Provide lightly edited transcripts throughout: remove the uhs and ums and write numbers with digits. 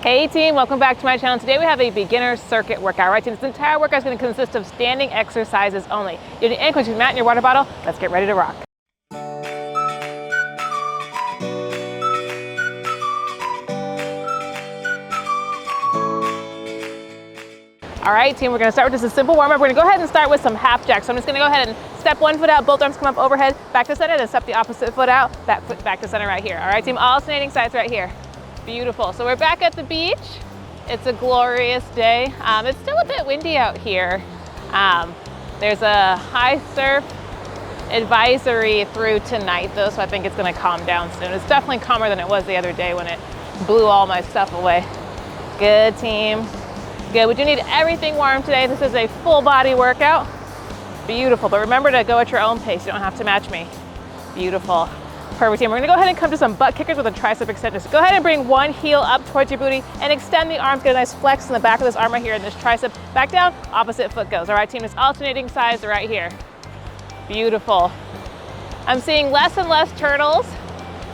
Hey team, welcome back to my channel. Today we have a beginner circuit workout, right? This entire workout is going to consist of standing exercises only. You need any questions, Matt, and your water bottle. Let's get ready to rock. All right, team, we're going to start with just a simple warm-up. We're going to go ahead and start with some half jacks. So I'm just going to go ahead and step one foot out, both arms come up overhead, back to center, then step the opposite foot out, back foot back to center right here. All right, team, alternating sides right here. Beautiful. So we're back at the beach. It's a glorious day. It's still a bit windy out here. There's a high surf advisory through tonight though, so I think it's going to calm down soon. It's definitely calmer than it was the other day when it blew all my stuff away. Good, team. Good. We do need everything warm today. This is a full body workout. Beautiful. But remember to go at your own pace. You don't have to match me. Beautiful. Perfect, team. We're going to go ahead and come to some butt kickers with a tricep extension. So go ahead and bring one heel up towards your booty and extend the arms. Get a nice flex in the back of this arm right here and this tricep. Back down, opposite foot goes. All right, team, it's alternating sides right here. Beautiful. I'm seeing less and less turtles.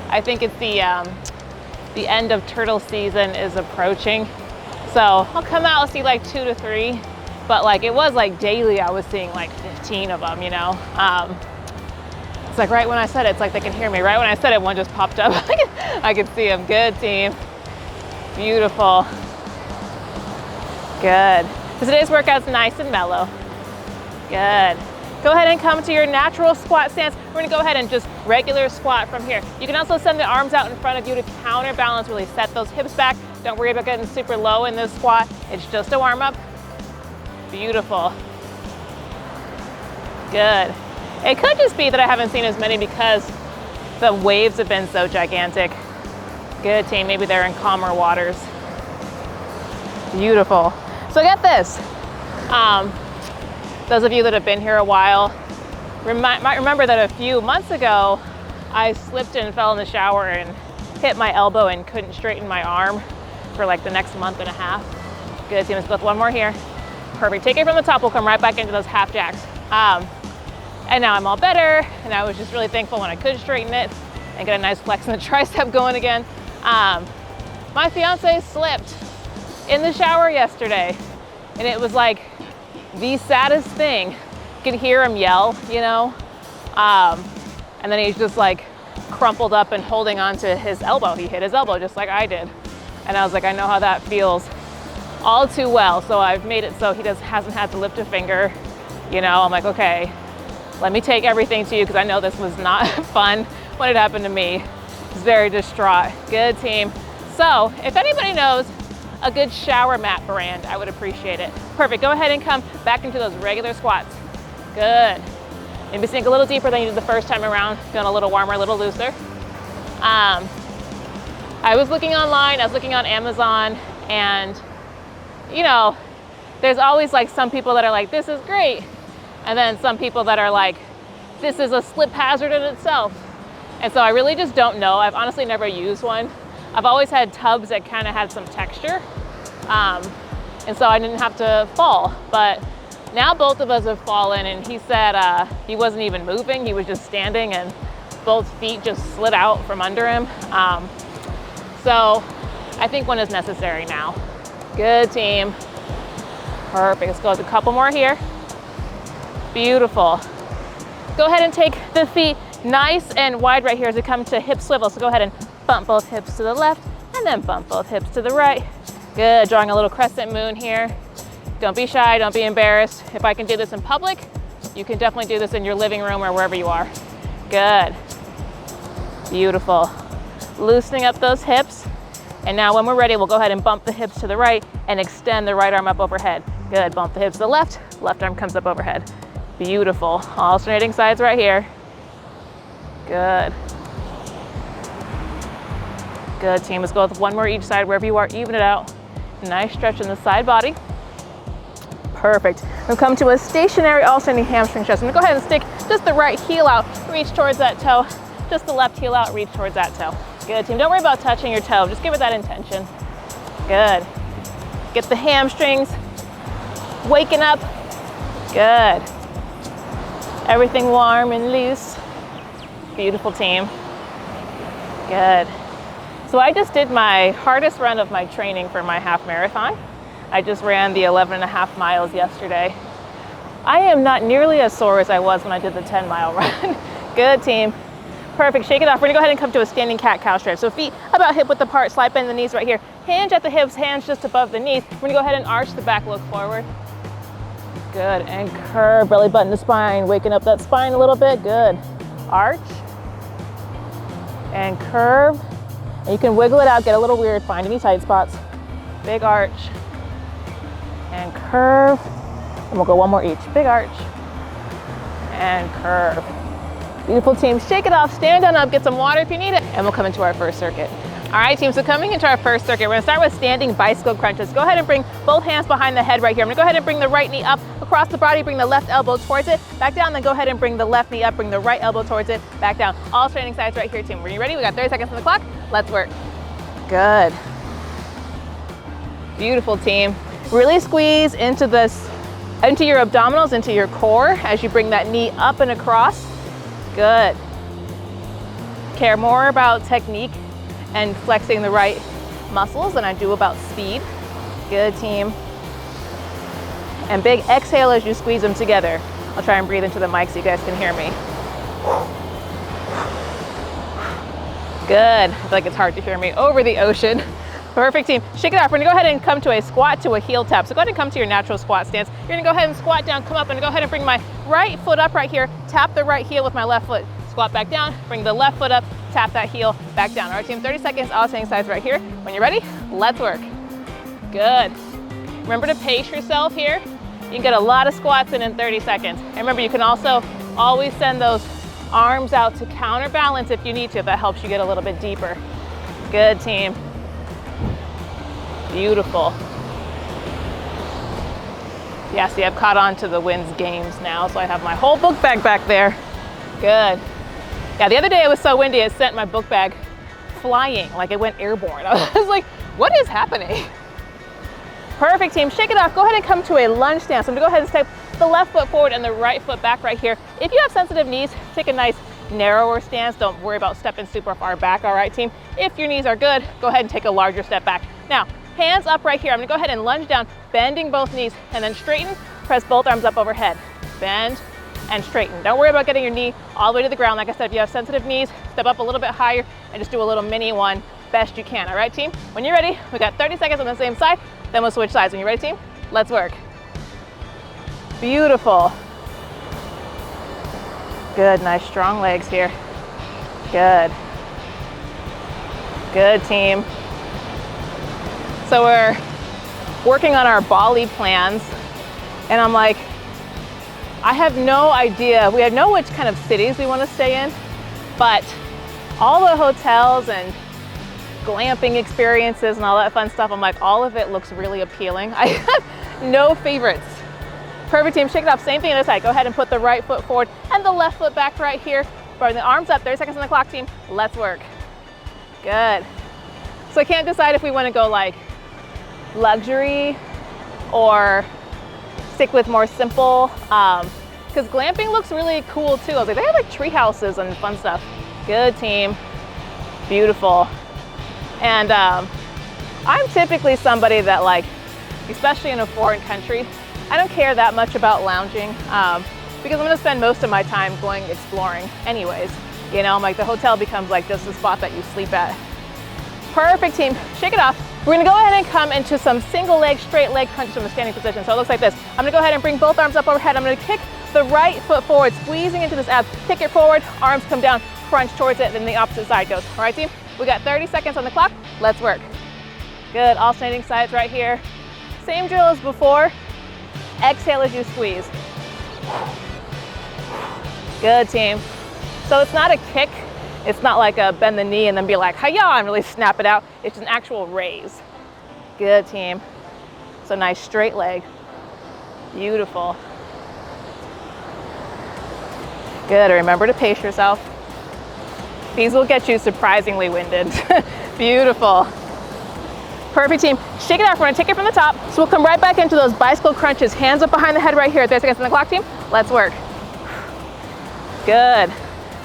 I think it's the end of turtle season is approaching. So I'll come out and see like 2 to 3, but like it was like daily I was seeing like 15 of them, you know. It's like right when I said it, it's like they can hear me. Right when I said it, one just popped up. I can see them. Good, team. Beautiful. Good. So today's workout's nice and mellow. Good. Go ahead and come to your natural squat stance. We're gonna go ahead and just regular squat from here. You can also send the arms out in front of you to counterbalance, really set those hips back. Don't worry about getting super low in this squat. It's just a warm up. Beautiful. Good. It could just be that I haven't seen as many because the waves have been so gigantic. Good, team. Maybe they're in calmer waters. Beautiful. So get this. Those of you that have been here a while might remember that a few months ago, I slipped and fell in the shower and hit my elbow and couldn't straighten my arm for like the next month and a half. Good, team. Let's go with one more here. Perfect. Take it from the top. We'll come right back into those half jacks. And now I'm all better, and I was just really thankful when I could straighten it and get a nice flex in the tricep going again. My fiance slipped in the shower yesterday, and it was like the saddest thing. You could hear him yell, you know, and then he's just like crumpled up and holding on to his elbow. He hit his elbow just like I did. And I was like, I know how that feels all too well. So I've made it so he hasn't had to lift a finger. You know, I'm like, okay, let me take everything to you because I know this was not fun when it happened to me. I was very distraught. Good, team. So if anybody knows a good shower mat brand, I would appreciate it. Perfect. Go ahead and come back into those regular squats. Good. Maybe sink a little deeper than you did the first time around. Feeling a little warmer, a little looser. I was looking online, I was looking on Amazon, and you know, there's always like some people that are like, this is great. And then some people that are like, this is a slip hazard in itself. And so I really just don't know. I've honestly never used one. I've always had tubs that kind of had some texture. And so I didn't have to fall. But now both of us have fallen, and he said he wasn't even moving. He was just standing and both feet just slid out from under him. So I think one is necessary now. Good, team. Perfect. Let's go with a couple more here. Beautiful. Go ahead and take the feet nice and wide right here as we come to hip swivel. So go ahead and bump both hips to the left and then bump both hips to the right. Good, drawing a little crescent moon here. Don't be shy, don't be embarrassed. If I can do this in public, you can definitely do this in your living room or wherever you are. Good. Beautiful. Loosening up those hips. And now when we're ready, we'll go ahead and bump the hips to the right and extend the right arm up overhead. Good, bump the hips to the left arm comes up overhead. Beautiful. Alternating sides right here. Good. Good, team. Let's go with one more each side wherever you are. Even it out. Nice stretch in the side body. Perfect. We'll come to a stationary alternating hamstring stretch. I'm gonna go ahead and stick just the right heel out, reach towards that toe. Just the left heel out, reach towards that toe. Good, team. Don't worry about touching your toe. Just give it that intention. Good. Get the hamstrings waking up. Good. Everything warm and loose. Beautiful, team. Good. So I just did my hardest run of my training for my half marathon. I just ran the 11.5 miles yesterday. I am not nearly as sore as I was when I did the 10-mile run. Good, team. Perfect, shake it off. We're gonna go ahead and come to a standing cat-cow stretch. So feet about hip width apart, slight bend the knees right here. Hinge at the hips, hands just above the knees. We're gonna go ahead and arch the back, look forward. Good, and curve, belly button to spine. Waking up that spine a little bit, good. Arch, and curve. And you can wiggle it out, get a little weird, find any tight spots. Big arch, and curve. And we'll go one more each. Big arch, and curve. Beautiful, team. Shake it off, stand on up, get some water if you need it, and we'll come into our first circuit. All right, team, so coming into our first circuit, we're gonna start with standing bicycle crunches. Go ahead and bring both hands behind the head right here. I'm gonna go ahead and bring the right knee up across the body, bring the left elbow towards it, back down, then go ahead and bring the left knee up, bring the right elbow towards it, back down. All straining sides right here, team. Are you ready? We got 30 seconds on the clock. Let's work. Good. Beautiful, team. Really squeeze into your abdominals, into your core as you bring that knee up and across. Good. Care more about technique and flexing the right muscles than I do about speed. Good, team. And big exhale as you squeeze them together. I'll try and breathe into the mic so you guys can hear me. Good. I feel like it's hard to hear me over the ocean. Perfect, team. Shake it off. We're gonna go ahead and come to a squat to a heel tap. So go ahead and come to your natural squat stance. You're gonna go ahead and squat down, come up, and go ahead and bring my right foot up right here. Tap the right heel with my left foot. Squat back down, bring the left foot up, tap that heel back down. All right, team, 30 seconds, alternating sides right here. When you're ready, let's work. Good. Remember to pace yourself here. You can get a lot of squats in 30 seconds. And remember, you can also always send those arms out to counterbalance if you need to, if that helps you get a little bit deeper. Good, team. Beautiful. Yeah, see, I've caught on to the Wins games now, so I have my whole book bag back there. Good. Yeah, the other day it was so windy, it sent my book bag flying, like it went airborne. I was like, what is happening? Perfect, team. Shake it off. Go ahead and come to a lunge stance. I'm gonna go ahead and step the left foot forward and the right foot back right here. If you have sensitive knees, take a nice narrower stance. Don't worry about stepping super far back, all right, team? If your knees are good, go ahead and take a larger step back. Now, hands up right here. I'm gonna go ahead and lunge down, bending both knees, and then straighten, press both arms up overhead. Bend and straighten. Don't worry about getting your knee all the way to the ground. Like I said, if you have sensitive knees, step up a little bit higher and just do a little mini one best you can, all right, team? When you're ready, we got 30 seconds on the same side, then we'll switch sides. When you're ready, team, let's work. Beautiful. Good, nice strong legs here. Good. Good, team. So we're working on our Bali plans, and I'm like, I have no idea. We know which kind of cities we want to stay in, but all the hotels and glamping experiences and all that fun stuff, I'm like, all of it looks really appealing. I have no favorites. Perfect, team. Shake it off. Same thing on this side. Go ahead and put the right foot forward and the left foot back right here. Bring the arms up. 30 seconds on the clock, team. Let's work. Good. So I can't decide if we want to go like luxury or stick with more simple, because glamping looks really cool too. I was like, they have like tree houses and fun stuff. Good, team. Beautiful. And I'm typically somebody that, like, especially in a foreign country, I don't care that much about lounging because I'm gonna spend most of my time going exploring anyways. You know, like the hotel becomes like just the spot that you sleep at. Perfect, team. Shake it off. We're gonna go ahead and come into some single leg, straight leg crunches from a standing position. So it looks like this. I'm gonna go ahead and bring both arms up overhead. I'm gonna kick the right foot forward, squeezing into this ab. Kick it forward, arms come down, crunch towards it, then the opposite side goes. All right, team? We got 30 seconds on the clock. Let's work. Good, alternating sides right here. Same drill as before. Exhale as you squeeze. Good, team. So it's not a kick. It's not like a bend the knee and then be like, hi-ya, and really snap it out. It's an actual raise. Good, team. So nice straight leg. Beautiful. Good, remember to pace yourself. These will get you surprisingly winded. Beautiful. Perfect, team. Shake it off. We're gonna take it from the top. So we'll come right back into those bicycle crunches. Hands up behind the head right here. 30 seconds on the clock, team. Let's work. Good.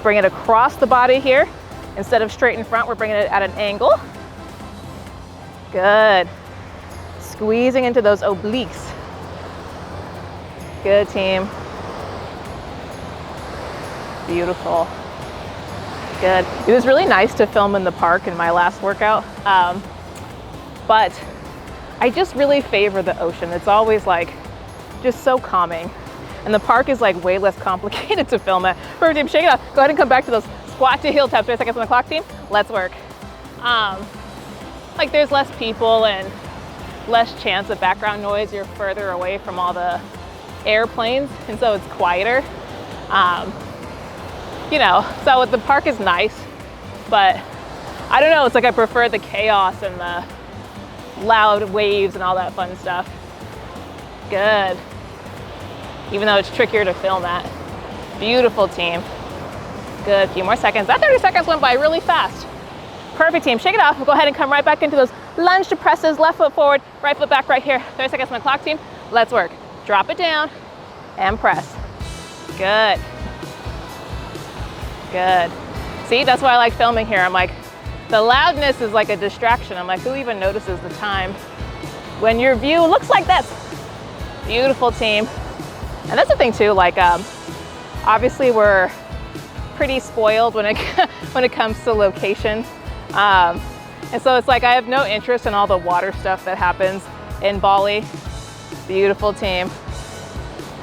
Bring it across the body here. Instead of straight in front, we're bringing it at an angle. Good. Squeezing into those obliques. Good, team. Beautiful. Good. It was really nice to film in the park in my last workout, but I just really favor the ocean. It's always like just so calming, and the park is like way less complicated to film at. Perfect, team, shake it off. Go ahead and come back to those squat to heel taps. 30 seconds on the clock, team. Let's work. Like there's less people and less chance of background noise. You're further away from all the airplanes, and so it's quieter. You know, so the park is nice, but I don't know, it's like I prefer the chaos and the loud waves and all that fun stuff. Good. Even though it's trickier to film at. Beautiful, team. Good, a few more seconds. That 30 seconds went by really fast. Perfect, team, shake it off. We'll go ahead and come right back into those lunge to presses, left foot forward, right foot back right here. 30 seconds on the clock, team. Let's work. Drop it down and press. Good. Good. See, that's why I like filming here. I'm like, the loudness is like a distraction. I'm like, who even notices the time when your view looks like this? Beautiful, team. And that's the thing too, like obviously we're pretty spoiled when it comes to location. And so it's like I have no interest in all the water stuff that happens in Bali. Beautiful, team.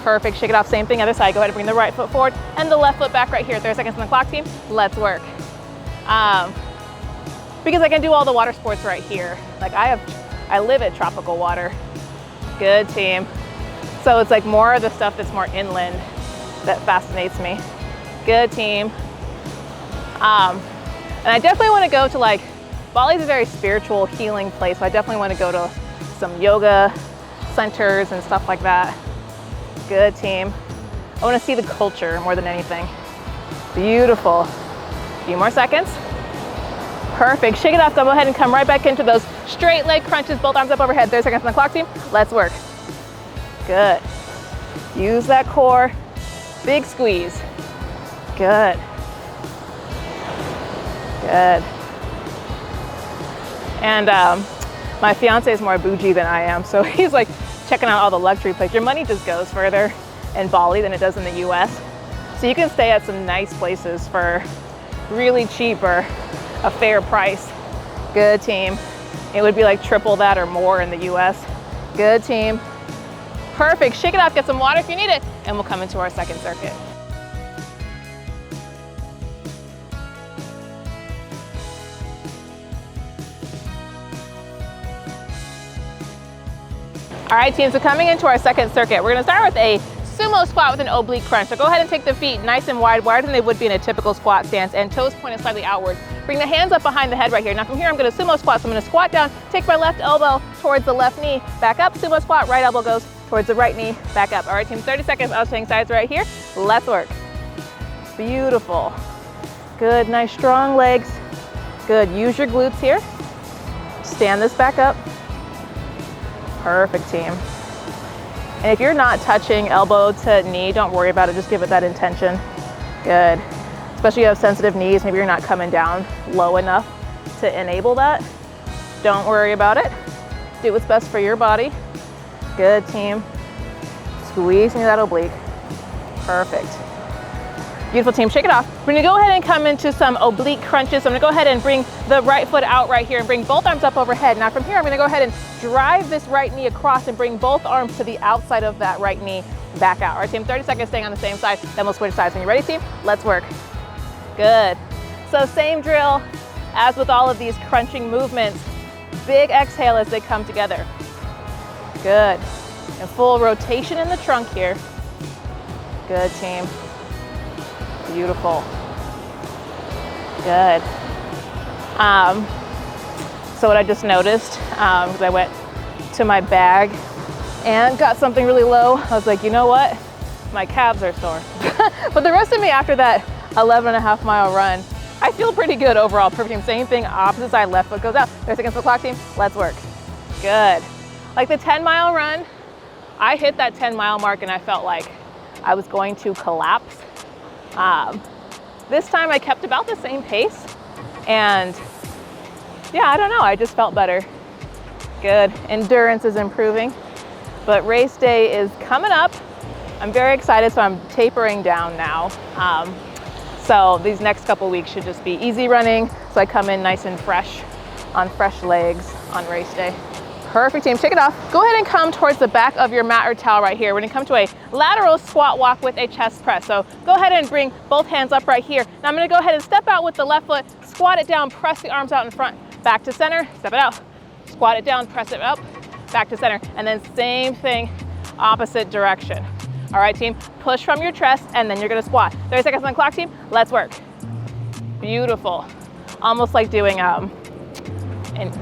Perfect, shake it off, same thing, other side. Go ahead and bring the right foot forward and the left foot back right here. 30 seconds on the clock, team. Let's work. Because I can do all the water sports right here. Like I live at tropical water. Good, team. So it's like more of the stuff that's more inland that fascinates me. Good, team. And I definitely want to go to like, Bali's a very spiritual healing place. So I definitely want to go to some yoga centers and stuff like that. Good, team. I want to see the culture more than anything. Beautiful. A few more seconds. Perfect. Shake it off. Go ahead and come right back into those straight leg crunches, both arms up overhead. 30 seconds on the clock, team. Let's work. Good. Use that core. Big squeeze. Good. Good. And my fiance is more bougie than I am, so he's like checking out all the luxury places. Your money just goes further in Bali than it does in the US. So you can stay at some nice places for really cheap or a fair price. Good, team. It would be like triple that or more in the US. Good, team. Perfect, shake it off, get some water if you need it, and we'll come into our second circuit. All right, team, so coming into our second circuit, we're gonna start with a sumo squat with an oblique crunch. So go ahead and take the feet nice and wide, wider than they would be in a typical squat stance, and toes pointed slightly outward. Bring the hands up behind the head right here. Now from here, I'm gonna sumo squat. So I'm gonna squat down, take my left elbow towards the left knee, back up, sumo squat, right elbow goes towards the right knee, back up. All right, team, 30 seconds, alternating sides right here. Let's work. Beautiful. Good, nice strong legs. Good, use your glutes here. Stand this back up. Perfect, team. And if you're not touching elbow to knee, don't worry about it, just give it that intention. Good. Especially if you have sensitive knees, maybe you're not coming down low enough to enable that. Don't worry about it. Do what's best for your body. Good, team. Squeezing that oblique. Perfect. Beautiful, team, shake it off. We're gonna go ahead and come into some oblique crunches. So I'm gonna go ahead and bring the right foot out right here and bring both arms up overhead. Now from here, I'm gonna go ahead and drive this right knee across and bring both arms to the outside of that right knee, back out. All right, team, 30 seconds staying on the same side, then we'll switch sides. When you're ready, team, let's work. Good. So same drill as with all of these crunching movements. Big exhale as they come together. Good. And full rotation in the trunk here. Good, team. Beautiful. Good. So what I just noticed, because I went to my bag and got something really low, I was like, you know what? My calves are sore. But the rest of me after that 11.5 mile run, I feel pretty good overall. Perfect, team. Same thing, opposite side, left foot goes out. 30 seconds for the clock, team. Let's work. Good. Like the 10-mile run, I hit that 10-mile mark and I felt like I was going to collapse. This time I kept about the same pace, and yeah, I don't know, I just felt better. Good. Endurance is improving, but race day is coming up. I'm very excited, so I'm tapering down now. So these next couple weeks should just be easy running, so I come in nice and fresh, on fresh legs on race day. Perfect, team. Shake it off. Go ahead and come towards the back of your mat or towel right here. We're gonna come to a lateral squat walk with a chest press. So go ahead and bring both hands up right here. Now I'm gonna go ahead and step out with the left foot, squat it down, press the arms out in front, back to center, step it out. Squat it down, press it up, back to center. And then same thing, opposite direction. All right, team, push from your chest and then you're gonna squat. 30 seconds on the clock, team, let's work. Beautiful. Almost like doing an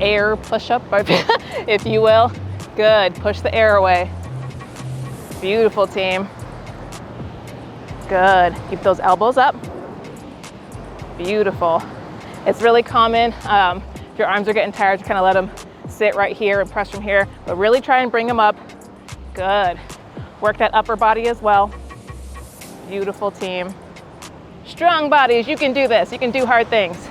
air push-up, if you will. Good, push the air away. Beautiful, team. Good, keep those elbows up. Beautiful. It's really common, if your arms are getting tired, to kind of let them sit right here and press from here, but really try and bring them up. Good. Work that upper body as well. Beautiful, team. Strong bodies, you can do this. You can do hard things.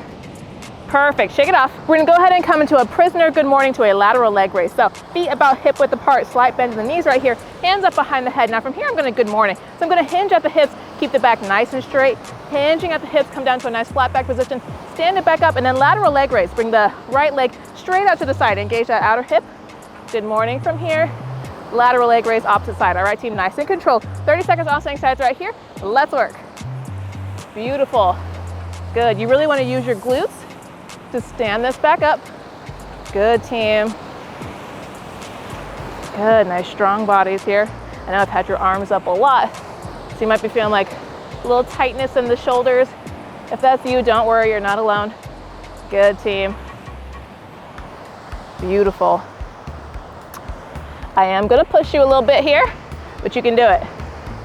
Perfect, shake it off. We're gonna go ahead and come into a prisoner good morning to a lateral leg raise. So feet about hip width apart, slight bend in the knees right here, hands up behind the head. Now from here, I'm gonna good morning. So I'm gonna hinge at the hips, keep the back nice and straight. Hinging at the hips, come down to a nice flat back position, stand it back up, and then lateral leg raise. Bring the right leg straight out to the side, engage that outer hip. Good morning from here. Lateral leg raise, opposite side. All right, team, nice and controlled. 30 seconds alternating sides right here. Let's work. Beautiful. Good, you really wanna use your glutes to stand this back up. Good, team. Good, nice strong bodies here. I know I've had your arms up a lot, so you might be feeling like a little tightness in the shoulders. If that's you, don't worry, you're not alone. Good, team. Beautiful. I am gonna push you a little bit here, but you can do it.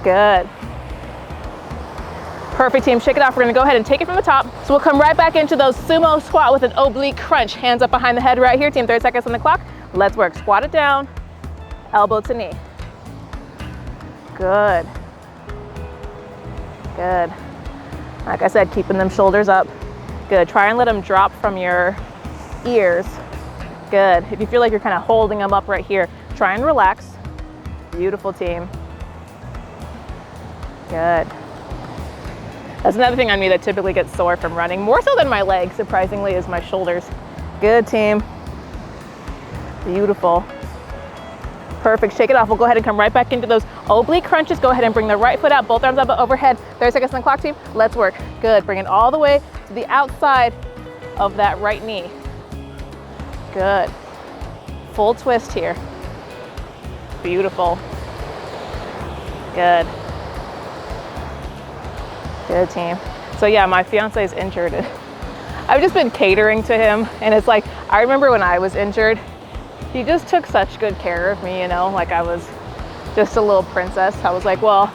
Good. Perfect, team, shake it off. We're gonna go ahead and take it from the top. So we'll come right back into those sumo squat with an oblique crunch. Hands up behind the head right here, team, 30 seconds on the clock. Let's work, squat it down, elbow to knee. Good. Good. Like I said, keeping them shoulders up. Good, try and let them drop from your ears. Good, if you feel like you're kind of holding them up right here, try and relax. Beautiful, team. Good. That's another thing on me that typically gets sore from running, more so than my legs, surprisingly, is my shoulders. Good, team. Beautiful. Perfect, shake it off. We'll go ahead and come right back into those oblique crunches. Go ahead and bring the right foot out, both arms up overhead. 30 seconds on the clock, team. Let's work. Good, bring it all the way to the outside of that right knee. Good. Full twist here. Beautiful. Good. Good, team. So yeah, my fiance is injured. I've just been catering to him, and it's like, I remember when I was injured, he just took such good care of me, you know, like I was just a little princess. I was like, well,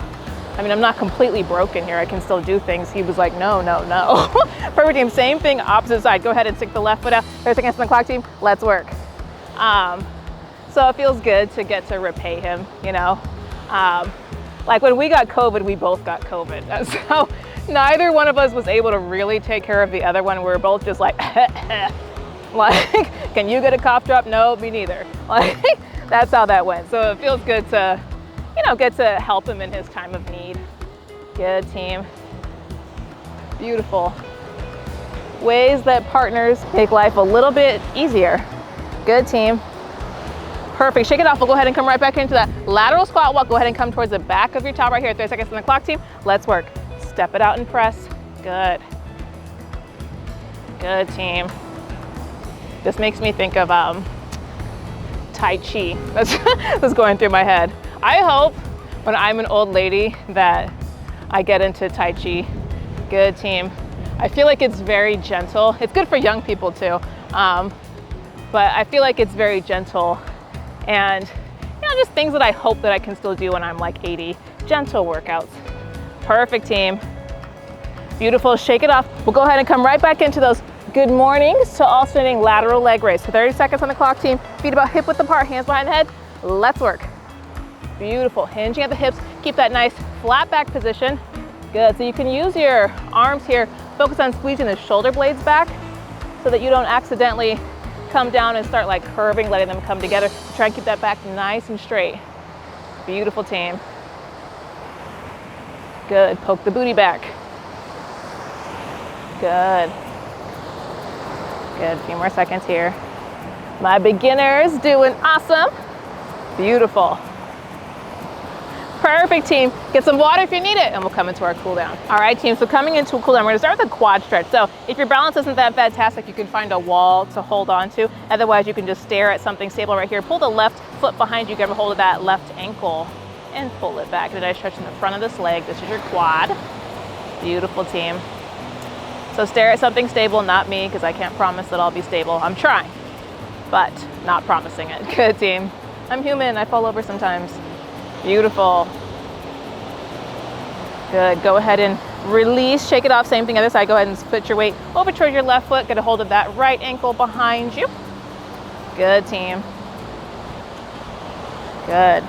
I mean, I'm not completely broken here. I can still do things. He was like, no, no, no. Perfect, team, same thing, opposite side. Go ahead and stick the left foot out. 30 seconds on the clock, team. Let's work. So it feels good to get to repay him, you know. Like when we got COVID, we both got COVID. So neither one of us was able to really take care of the other one. We were both just like, like, can you get a cough drop? No, me neither. Like, that's how that went. So it feels good to, you know, get to help him in his time of need. Good, team. Beautiful. Ways that partners make life a little bit easier. Good, team. Perfect, shake it off. We'll go ahead and come right back into that lateral squat walk. Go ahead and come towards the back of your towel right here. 30 seconds on the clock, team. Let's work. Step it out and press. Good. Good, team. This makes me think of Tai Chi. That's going through my head. I hope when I'm an old lady that I get into Tai Chi. Good, team. I feel like it's very gentle. It's good for young people too. But I feel like it's very gentle. And, you know, just things that I hope that I can still do when I'm like 80. Gentle workouts. Perfect, team. Beautiful, shake it off. We'll go ahead and come right back into those good mornings to alternating lateral leg raise. So 30 seconds on the clock, team. Feet about hip width apart, hands behind the head. Let's work. Beautiful, hinging at the hips. Keep that nice flat back position. Good, so you can use your arms here. Focus on squeezing the shoulder blades back so that you don't accidentally come down and start like curving, letting them come together. Try and keep that back nice and straight. Beautiful, team. Good, poke the booty back. Good. Good, a few more seconds here. My beginners doing awesome. Beautiful. Perfect, team. Get some water if you need it, and we'll come into our cool down. All right, team, so coming into a cool down, we're gonna start with a quad stretch. So if your balance isn't that fantastic, you can find a wall to hold on to. Otherwise, you can just stare at something stable right here. Pull the left foot behind you, grab a hold of that left ankle, and pull it back. Get a nice stretch in the front of this leg. This is your quad. Beautiful, team. So stare at something stable, not me, because I can't promise that I'll be stable. I'm trying, but not promising it. Good, team. I'm human, I fall over sometimes. Beautiful. Good, go ahead and release, shake it off, same thing other side. Go ahead and put your weight over towards your left foot, get a hold of that right ankle behind you. Good, team. Good.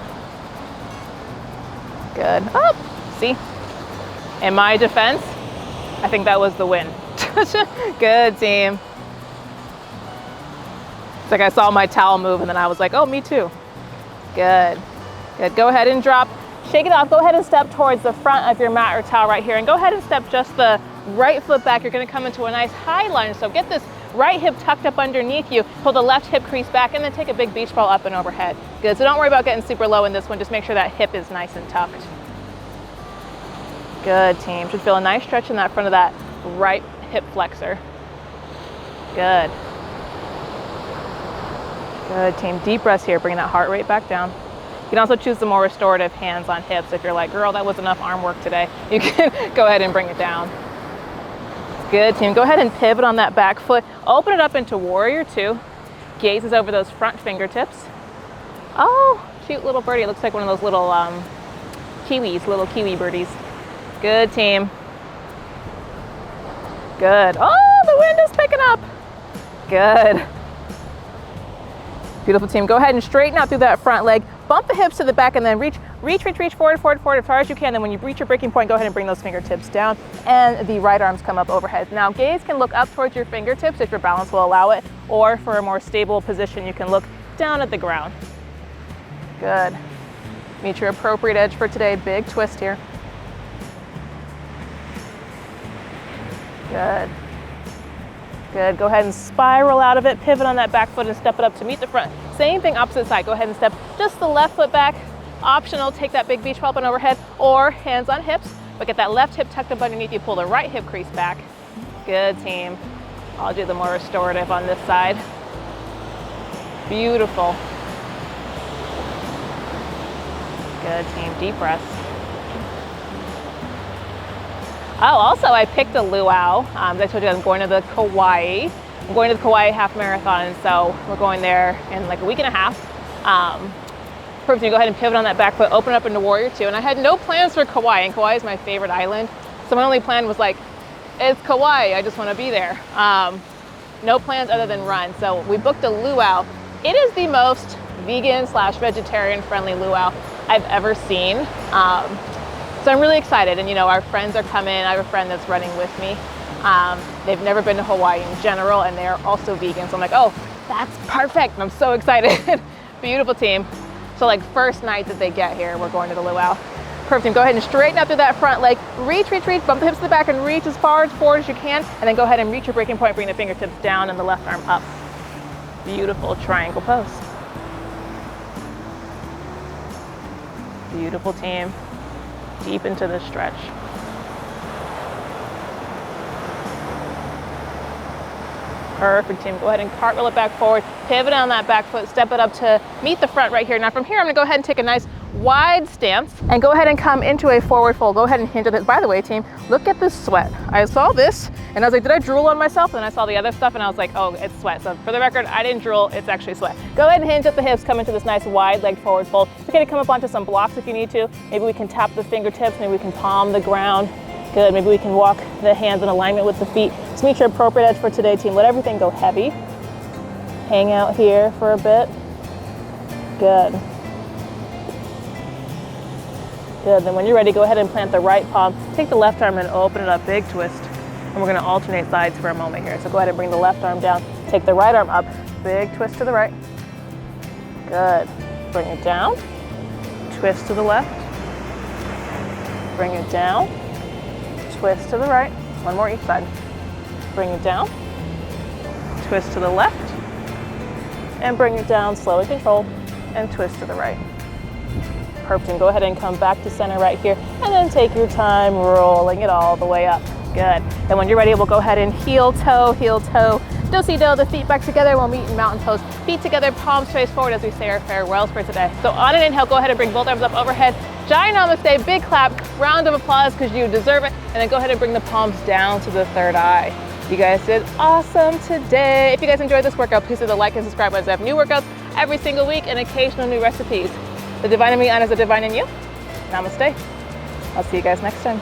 Good, up, see? In my defense, I think that was the win. Good, team. It's like I saw my towel move and then I was like, oh, me too. Good. Good, go ahead and drop. Shake it off, go ahead and step towards the front of your mat or towel right here, and go ahead and step just the right foot back. You're gonna come into a nice high lunge, so get this right hip tucked up underneath you, pull the left hip crease back, and then take a big beach ball up and overhead. Good, so don't worry about getting super low in this one, just make sure that hip is nice and tucked. Good, team. Should feel a nice stretch in that front of that right hip flexor. Good. Good, team. Deep breaths here, bringing that heart rate back down. You can also choose the more restorative hands on hips. If you're like, girl, that was enough arm work today, you can go ahead and bring it down. Good, team. Go ahead and pivot on that back foot. Open it up into Warrior Two. Gazes over those front fingertips. Oh, cute little birdie. It looks like one of those little kiwis, little kiwi birdies. Good, team. Good. Oh, the wind is picking up. Good. Beautiful, team. Go ahead and straighten out through that front leg. Bump the hips to the back and then reach forward as far as you can. Then when you reach your breaking point, go ahead and bring those fingertips down and the right arms come up overhead. Now gaze can look up towards your fingertips if your balance will allow it, or for a more stable position, you can look down at the ground. Good. Meet your appropriate edge for today. Big twist here. Good. Good, go ahead and spiral out of it, pivot on that back foot and step it up to meet the front. Same thing, opposite side. Go ahead and step just the left foot back. Optional, take that big beach ball up and overhead, or hands on hips, but get that left hip tucked up underneath you, pull the right hip crease back. Good, team. I'll do the more restorative on this side. Beautiful. Good, team, deep breaths. Oh, also I picked a luau. As I told you, I'm going to the Kauai. I'm going to the Kauai half marathon, and so we're going there in like a week and a half. Perfect, you go ahead and pivot on that back foot, open up into Warrior Two. And I had no plans for Kauai, and Kauai is my favorite island. So my only plan was like, it's Kauai, I just want to be there. No plans other than run. So we booked a luau. It is the most vegan/vegetarian friendly luau I've ever seen. So I'm really excited, and you know, our friends are coming. I have a friend that's running with me. They've never been to Hawaii in general, and they're also vegan. So I'm like, oh, that's perfect. And I'm so excited. Beautiful, team. So like first night that they get here, we're going to the luau. Perfect, team. Go ahead and straighten out through that front leg. Reach, bump the hips to the back and reach as far forward as you can. And then go ahead and reach your breaking point, bring the fingertips down and the left arm up. Beautiful triangle pose. Beautiful, team. Deep into the stretch. Perfect, team. Go ahead and cartwheel it back forward, pivot on that back foot, step it up to meet the front right here. Now from here, I'm gonna go ahead and take a nice wide stance and go ahead and come into a forward fold. Go ahead and hinge at this. By the way, team, look at this sweat. I saw this and I was like, did I drool on myself? And then I saw the other stuff and I was like, oh, it's sweat. So for the record, I didn't drool, it's actually sweat. Go ahead and hinge at the hips, come into this nice wide leg forward fold. It's okay to come up onto some blocks if you need to. Maybe we can tap the fingertips, maybe we can palm the ground. Good, maybe we can walk the hands in alignment with the feet. Just meet your appropriate edge for today, team. Let everything go heavy. Hang out here for a bit. Good. Good, then when you're ready, go ahead and plant the right palm. Take the left arm and open it up, big twist. And we're gonna alternate sides for a moment here. So go ahead and bring the left arm down, take the right arm up, Big twist to the right. Good. Bring it down. Twist to the left. Bring it down. Twist to the right. One more each side. Bring it down. Twist to the left. And bring it down, slow and controlled, and twist to the right. Perfect. And go ahead and come back to center right here, and then take your time rolling it all the way up. Good. And when you're ready, we'll go ahead and heel, toe, do-si-do, the feet back together. We'll meet in mountain pose. Feet together, palms face forward as we say our farewells for today. So on an inhale, go ahead and bring both arms up overhead. Giant namaste, big clap, round of applause because you deserve it. And then go ahead and bring the palms down to the third eye. You guys did awesome today. If you guys enjoyed this workout, please hit the like and subscribe buttons. I have new workouts every single week and occasional new recipes. The divine in me honors the divine in you. Namaste. I'll see you guys next time.